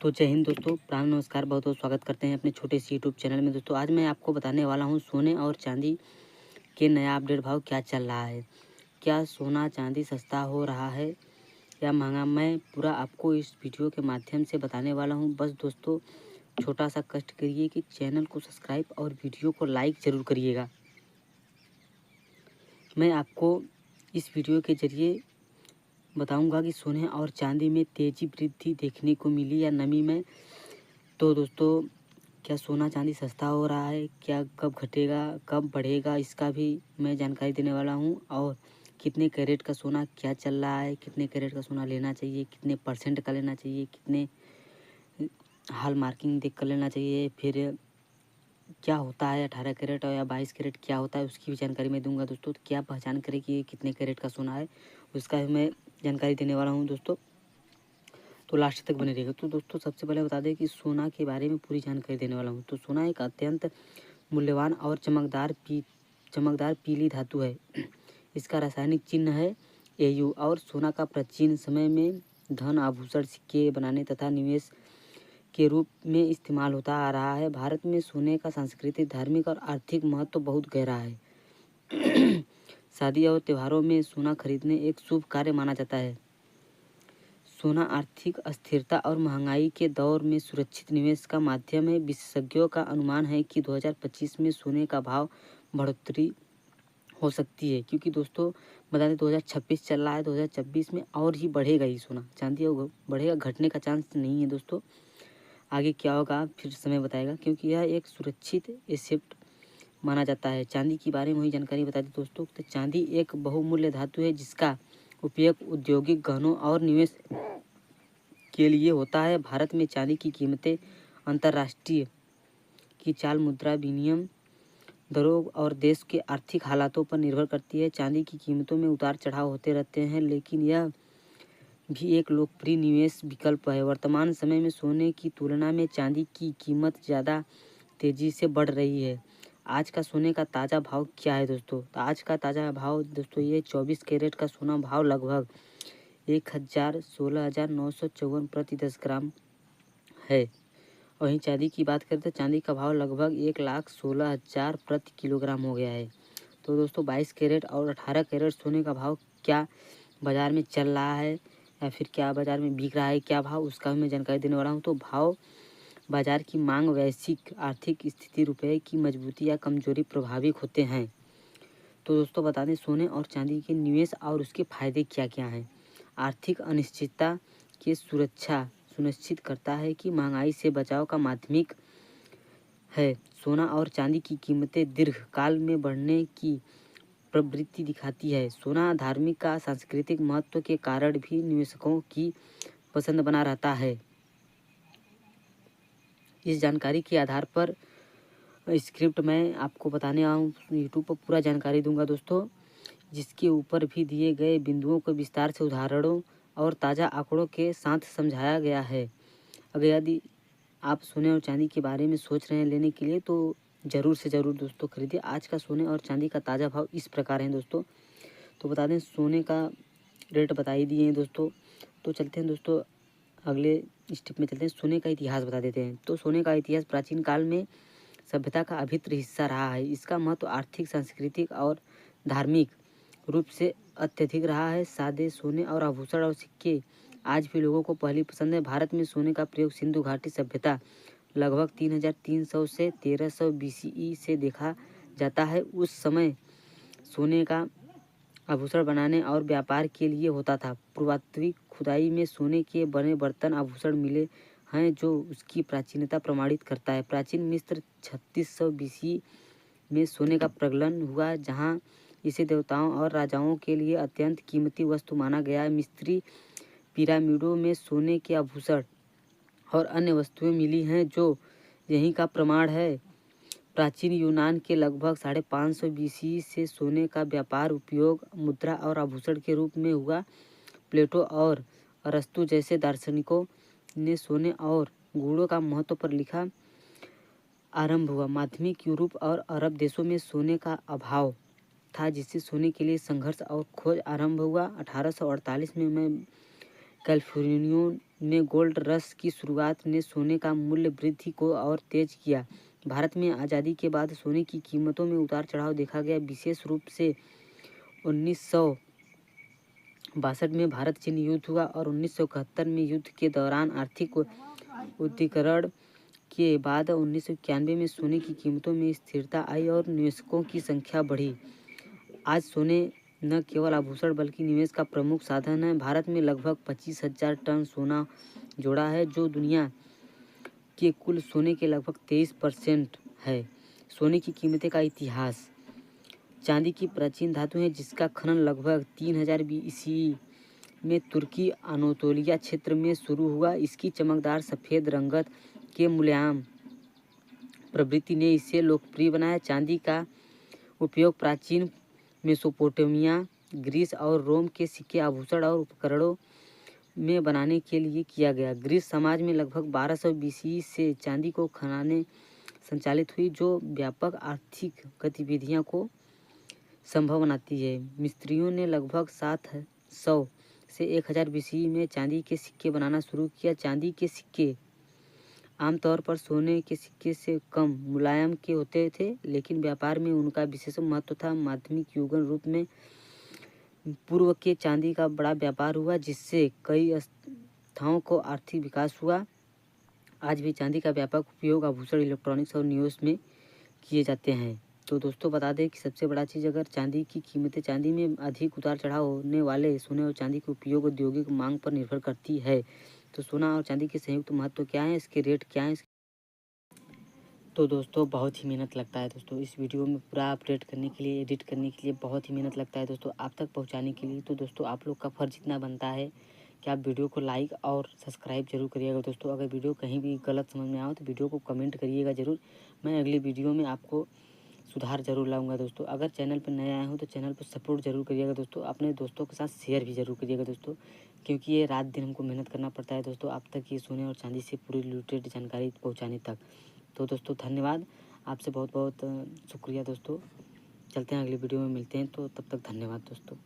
तो जय हिंद दोस्तों, प्राण नमस्कार, बहुत बहुत स्वागत करते हैं अपने छोटे से यूट्यूब चैनल में। दोस्तों आज मैं आपको बताने वाला हूं सोने और चांदी के नया अपडेट भाव क्या चल रहा है। क्या सोना चांदी सस्ता हो रहा है या महंगा, मैं पूरा आपको इस वीडियो के माध्यम से बताने वाला हूं। बस दोस्तों छोटा सा कष्ट करिए कि चैनल को सब्सक्राइब और वीडियो को लाइक ज़रूर करिएगा। मैं आपको इस वीडियो के जरिए बताऊंगा कि सोने और चांदी में तेज़ी वृद्धि देखने को मिली या नमी में। तो दोस्तों क्या सोना चांदी सस्ता हो रहा है, क्या कब घटेगा कब बढ़ेगा, इसका भी मैं जानकारी देने वाला हूं। और कितने कैरेट का सोना क्या चल रहा है, कितने कैरेट का सोना लेना चाहिए, कितने परसेंट का लेना चाहिए, कितने हॉल मार्किंग देख कर लेना चाहिए, फिर क्या होता है 18 कैरेट और या 22 कैरेट क्या होता है, उसकी भी जानकारी मैं दूंगा दोस्तों। तो क्या पहचान करें कि ये कितने कैरेट का सोना है, उसका भी मैं जानकारी देने वाला हूँ दोस्तों। तो लास्ट तक बने रहेगा। तो दोस्तों सबसे पहले बता दें कि सोना के बारे में पूरी जानकारी देने वाला हूँ। तो सोना एक अत्यंत मूल्यवान और चमकदार पीली धातु है। इसका रासायनिक चिन्ह है Au और सोना का प्राचीन समय में धन, आभूषण, सिक्के बनाने तथा निवेश के रूप में इस्तेमाल होता आ रहा है। भारत में सोने का सांस्कृतिक, धार्मिक और आर्थिक महत्व बहुत गहरा है। शादी और त्योहारों में सोना खरीदने एक शुभ कार्य माना जाता है। सोना आर्थिक अस्थिरता और महंगाई के दौर में सुरक्षित निवेश का माध्यम है। विशेषज्ञों का अनुमान है कि 2025 में सोने का भाव बढ़ोतरी हो सकती है, क्योंकि दोस्तों बता दें 2026 चल रहा है, 2026 में और ही बढ़ेगा ही सोना। चांदी और बढ़ेगा, घटने का चांस नहीं है दोस्तों। आगे क्या होगा फिर समय बताएगा, क्योंकि यह एक सुरक्षित एसेट माना जाता है। चांदी के बारे में वही जानकारी बता दी दोस्तों। तो चांदी एक बहुमूल्य धातु है जिसका उपयोग औद्योगिक गहनों और निवेश के लिए होता है। भारत में चांदी की कीमतें अंतर्राष्ट्रीय की चाल, मुद्रा विनिमय दरों और देश के आर्थिक हालातों पर निर्भर करती है। चांदी की कीमतों में उतार चढ़ाव होते रहते हैं, लेकिन यह भी एक लोकप्रिय निवेश विकल्प है। वर्तमान समय में सोने की तुलना में चांदी की कीमत ज़्यादा तेज़ी से बढ़ रही है। आज का सोने का ताज़ा भाव क्या है दोस्तों? तो आज का ताज़ा भाव दोस्तों ये 24 कैरेट का सोना भाव लगभग 16,954 प्रति 10 ग्राम है। वहीं चांदी की बात करें तो चांदी का भाव लगभग 1,16,000 प्रति किलोग्राम हो गया है। तो दोस्तों 22 कैरेट और 18 कैरेट सोने का भाव क्या बाज़ार में चल रहा है या फिर क्या बाज़ार में बिक रहा है, क्या भाव, उसका भी मैं जानकारी देने वाला हूँ। तो भाव बाजार की मांग, वैश्विक आर्थिक स्थिति, रुपये की मजबूती या कमजोरी प्रभावित होते हैं। तो दोस्तों बता दें सोने और चांदी के निवेश और उसके फायदे क्या क्या हैं। आर्थिक अनिश्चितता की सुरक्षा सुनिश्चित करता है कि महंगाई से बचाव का माध्यमिक है। सोना और चांदी की कीमतें दीर्घकाल में बढ़ने की प्रवृत्ति दिखाती है। सोना धार्मिक का सांस्कृतिक महत्व के कारण भी निवेशकों की पसंद बना रहता है। इस जानकारी के आधार पर स्क्रिप्ट मैं आपको बताने आया हूँ, यूट्यूब पर पूरा जानकारी दूंगा दोस्तों, जिसके ऊपर भी दिए गए बिंदुओं को विस्तार से उदाहरणों और ताज़ा आंकड़ों के साथ समझाया गया है। अगर यदि आप सोने और चांदी के बारे में सोच रहे हैं लेने के लिए तो ज़रूर से ज़रूर दोस्तों खरीदिए। आज का सोने और चांदी का ताज़ा भाव इस प्रकार हैं दोस्तों। तो बता दें सोने का रेट बता ही दिए हैं दोस्तों। तो चलते हैं दोस्तों अगले स्टेप में चलते हैं, सोने का इतिहास बता देते हैं। तो सोने का इतिहास प्राचीन काल में सभ्यता का अभिन्न हिस्सा रहा है। इसका महत्व आर्थिक, सांस्कृतिक और धार्मिक रूप से अत्यधिक रहा है। सादे सोने और आभूषण और सिक्के आज भी लोगों को पहली पसंद है। भारत में सोने का प्रयोग सिंधु घाटी सभ्यता लगभग 3,300 से 1300 BCE से देखा जाता है। उस समय सोने का आभूषण बनाने और व्यापार के लिए होता था। पुरातात्विक खुदाई में सोने के बने बर्तन, आभूषण मिले हैं जो उसकी प्राचीनता प्रमाणित करता है। प्राचीन मिस्र 3600 BC में सोने का प्रगलन हुआ, जहां इसे देवताओं और राजाओं के लिए अत्यंत कीमती वस्तु माना गया। मिस्री पिरामिडों में सोने के आभूषण और अन्य वस्तुएं मिली हैं जो यहीं का प्रमाण है। प्राचीन यूनान के लगभग 550 BC से सोने का व्यापार उपयोग मुद्रा और आभूषण के रूप में हुआ। प्लेटो और अरस्तु जैसे दार्शनिकों ने सोने और गुणों का महत्व पर लिखा आरंभ हुआ। माध्यमिक यूरोप और अरब देशों में सोने का अभाव था, जिससे सोने के लिए संघर्ष और खोज आरंभ हुआ। 1848 में कैलिफोर्निया में गोल्ड रश की शुरुआत ने सोने का मूल्य वृद्धि को और तेज किया। भारत में आज़ादी के बाद सोने की कीमतों में उतार चढ़ाव देखा गया। विशेष रूप से 1962 में भारत चीन युद्ध हुआ और 1971 में युद्ध के दौरान आर्थिक उदारीकरण के बाद 1991 में सोने की कीमतों में स्थिरता आई और निवेशकों की संख्या बढ़ी। आज सोने न केवल आभूषण बल्कि निवेश का प्रमुख साधन है। भारत में लगभग 25,000 टन सोना जोड़ा है, जो दुनिया के कुल सोने के लगभग 23% है। सोने की कीमतें का इतिहास। चांदी की प्राचीन धातु है जिसका खनन लगभग 3000 BCE में तुर्की अनातोलिया क्षेत्र में शुरू हुआ। इसकी चमकदार सफ़ेद रंगत के मुलायम प्रवृत्ति ने इसे लोकप्रिय बनाया। चांदी का उपयोग प्राचीन मेसोपोटामिया, ग्रीस और रोम के सिक्के, आभूषण और उपकरणों में बनाने के लिए किया गया। ग्रीस समाज में लगभग 1200 BCE से चांदी को खनाने संचालित हुई, जो व्यापक आर्थिक गतिविधियों को संभव बनाती है। मिस्त्रियों ने लगभग 700 से 1000 BCE में चांदी के सिक्के बनाना शुरू किया। चांदी के सिक्के आमतौर पर सोने के सिक्के से कम मुलायम के होते थे, लेकिन व्यापार में उनका विशेष महत्व था। माध्यमिक युग रूप में पूर्व के चांदी का बड़ा व्यापार हुआ, जिससे कई संस्थाओं को आर्थिक विकास हुआ। आज भी चांदी का व्यापक उपयोग आभूषण, इलेक्ट्रॉनिक्स और निवेश में किए जाते हैं। तो दोस्तों बता दें कि सबसे बड़ा चीज़, अगर चांदी की कीमतें, चांदी में अधिक उतार चढ़ाव होने वाले सोने और चांदी के उपयोग औद्योगिक मांग पर निर्भर करती है। तो सोना और चांदी के संयुक्त महत्व क्या है, इसके रेट क्या है। तो दोस्तों बहुत ही मेहनत लगता है दोस्तों इस वीडियो में पूरा अपडेट करने के लिए, एडिट करने के लिए बहुत ही मेहनत लगता है दोस्तों आप तक पहुंचाने के लिए। तो दोस्तों आप लोग का फर्ज इतना बनता है कि आप वीडियो को लाइक और सब्सक्राइब जरूर करिएगा दोस्तों। अगर वीडियो कहीं भी गलत समझ में आओ तो वीडियो को कमेंट करिएगा ज़रूर। मैं अगली वीडियो में आपको सुधार जरूर लाऊंगा दोस्तों। अगर चैनल पर नए आए हो तो चैनल पर सपोर्ट जरूर करिएगा दोस्तों। अपने दोस्तों के साथ शेयर भी जरूर करिएगा दोस्तों, क्योंकि ये रात दिन हमको मेहनत करना पड़ता है दोस्तों आप तक ये सोने और चांदी से पूरी रिलेटेड जानकारी पहुँचाने तक। तो दोस्तों धन्यवाद, आपसे बहुत बहुत शुक्रिया दोस्तों। चलते हैं अगली वीडियो में मिलते हैं, तो तब तक धन्यवाद दोस्तों।